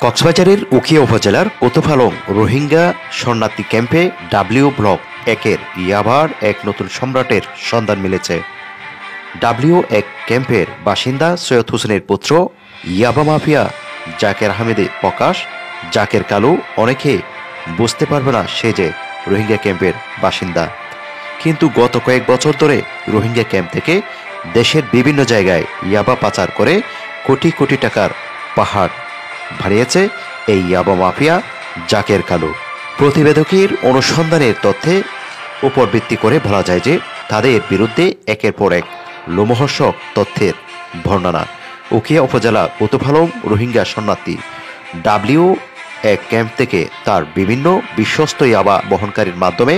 কক্সবাজারের উখিয়া উপজেলার কোতোফালং রোহিঙ্গা শরণার্থী ক্যাম্পে ডাব্লিউ ব্লক 1-এর ইয়াবার এক নতুন সম্রাটের সন্ধান মিলেছে। ডাব্লিউ-1 ক্যাম্পের বাসিন্দা সৈয়দ হোসেনের পুত্র ইয়াবা মাফিয়া জাকের আহমেদে প্রকাশ জাকের কালু অনেকে বুঝতে পারবে না সে যে রোহিঙ্গা ক্যাম্পের বাসিন্দা, কিন্তু গত কয়েক বছর ধরে রোহিঙ্গা ক্যাম্প থেকে দেশের বিভিন্ন জায়গায় ইয়াবা পাচার করে কোটি কোটি টাকার পাহাড় বাড়িয়েছে এই ইয়াবা মাফিয়া জাকের কালু। প্রতিবেদকের অনুসন্ধানের তথ্যে উপর ভিত্তি করে বলা যায় যে তাদের বিরুদ্ধে একের পর এক লোমহর্ষক তথ্যের বর্ণনা। উখিয়া উপজেলা কোতোফালং রোহিঙ্গা শরণার্থী ডাব্লিউ-1 ক্যাম্প থেকে তার বিভিন্ন বিশ্বস্ত ইয়াবা বহনকারীর মাধ্যমে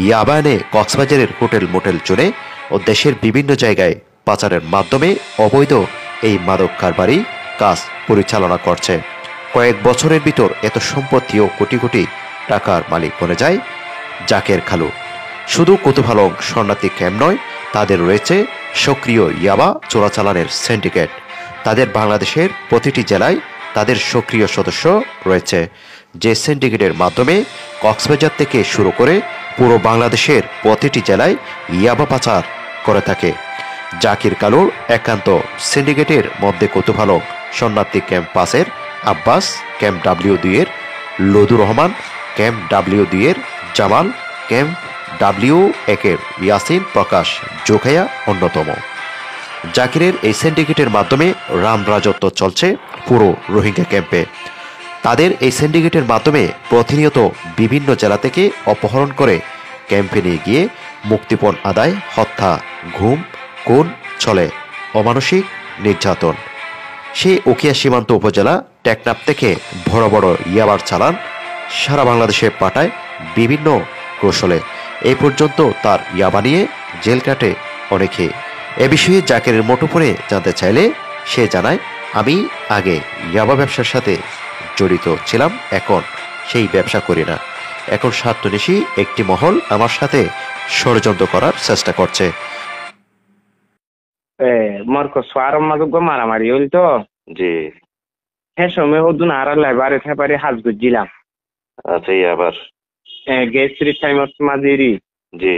ইয়াবা এনে কক্সবাজারের হোটেল মোটেল চলে ও দেশের বিভিন্ন জায়গায় পাচারের মাধ্যমে অবৈধ এই মাদক কারবারি কাজ পরিচালনা করছে। কয়েক বছরের ভিতর এত সম্পত্তি ও কোটি কোটি টাকার মালিক বনে যায় জাকের কালু। শুধু কোতোফালং শরণার্থী ক্যাম্প নয়, তাদের রয়েছে সক্রিয় ইয়াবা চোরাচালানের সিন্ডিকেট। তাদের বাংলাদেশের প্রতিটি জেলায় তাদের সক্রিয় সদস্য রয়েছে, যে সিন্ডিকেটের মাধ্যমে কক্সবাজার থেকে শুরু করে পুরো বাংলাদেশের প্রতিটি জেলায় ইয়াবা পাচার করে থাকে। জাকির কালুর একান্ত সিন্ডিকেটের মধ্যে কোতোফালং শরণার্থী ক্যাম্প 5-এর আব্বাস, ক্যাম্প ডাব্লিউ-2-এর লদুর রহমান, ক্যাম্প ডাব্লিউ-2-এর জামাল, ক্যাম্প ডাব্লিউ-1-এর ইয়াসিন প্রকাশ জোখাইয়া অন্যতম। জাকিরের এই সিন্ডিকেটের মাধ্যমে রাম রাজত্ব চলছে পুরো রোহিঙ্গা ক্যাম্পে। তাদের এই সিন্ডিকেটের মাধ্যমে প্রতিনিয়ত বিভিন্ন জেলা থেকে অপহরণ করে ক্যাম্পে নিয়ে গিয়ে মুক্তিপণ আদায়, হত্যা, ঘুম, খুন চলে, অমানসিক নির্যাতন। সে উখিয়া সীমান্ত উপজেলা টেকনাফ থেকে বড় বড় ইয়াবার চালান সারা বাংলাদেশে পাঠায় বিভিন্ন কৌশলে। এই পর্যন্ত তার ইয়াবা নিয়ে জেল কাটে অনেকে। এ বিষয়ে জাকেরের মুঠোফোনে জানতে চাইলে সে জানায়, আমি আগে ইয়াবা ব্যবসার সাথে জড়িত ছিলাম, এখন সেই ব্যবসা করি না। এখন স্বার্থন্বেষী একটি মহল আমার সাথে ষড়যন্ত্র করার চেষ্টা করছে। মরকজ ফার্ম মাদক মারামারি হইল তো জি। হ্যাঁ সময় ওদিন আর লাইবারে থেপারে হাজ গুজিলাম। আচ্ছা, আবার গেস্ট্রি টাইম মাঝেরি জি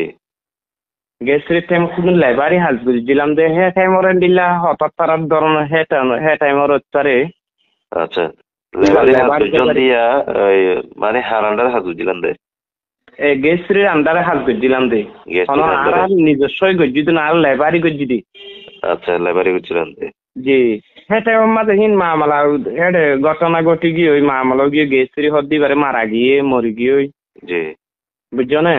গেস্ট্রি টাইম কোন লাইবারে হাজ গুজিলাম দে হে টাইম ওরে দিলা হঠাৎ তার ধরন হে টাইম ওর উত্তরে। আচ্ছা, দিয়া মানে হারান্ডার হাজ গুজিলাম দে গেস্ট্রির আন্ডারে হাজ গুজিলাম দে আর নিজস্বই গজি দিন আর লাইবারি গজি দি। আচ্ছা, লাইবারি গুজিলাম দে জি। হ্যাঁ টাইম মাঝে হিন মামলা হেডে ঘটনা ঘটি গিয়ে ওই মামলা গিয়ে গেস্ট্রি হদ দিবারে মারা গিয়ে মরি গিয়ে ওই জি বুঝছো না।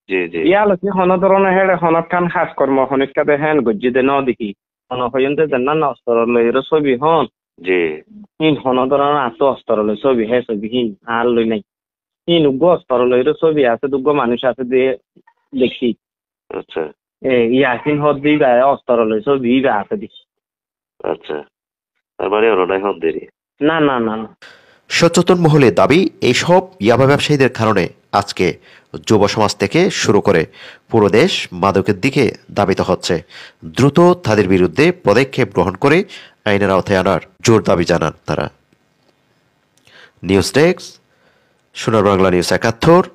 জি জি ইয়ালকি হন ধরনের হেডে হনক খান খাস কর্ম হনিকাতে হেন গজি দে ন দেখি হন হইতে দেন না অস্তর লইর ছবি হন জি হিন হন ধরনের আছে অস্তর লই ছবি হে ছবি হিন আর লই নাই হিন উগ্র অস্তর লইর ছবি আছে দুগ্গ মানুষ আছে দিয়ে দেখি। আচ্ছা, ইয়াসিন হদ দিবা অস্তর লই ছবি আছে দেখি। আচ্ছা, তারপরে ওরাই হদ দেরি না না না না। সচেতন মহলের দাবি, এইসব ইয়াবা ব্যবসায়ীদের কারণে আজকে যুব সমাজ থেকে শুরু করে পুরো দেশ মাদকের দিকে ধাবিত হচ্ছে। দ্রুত তাদের বিরুদ্ধে পদক্ষেপ গ্রহণ করে আইনের আওতায় আনার জোর দাবি জানান তারা। নিউজ ডেস্ক, সোনার বাংলা নিউজ 71।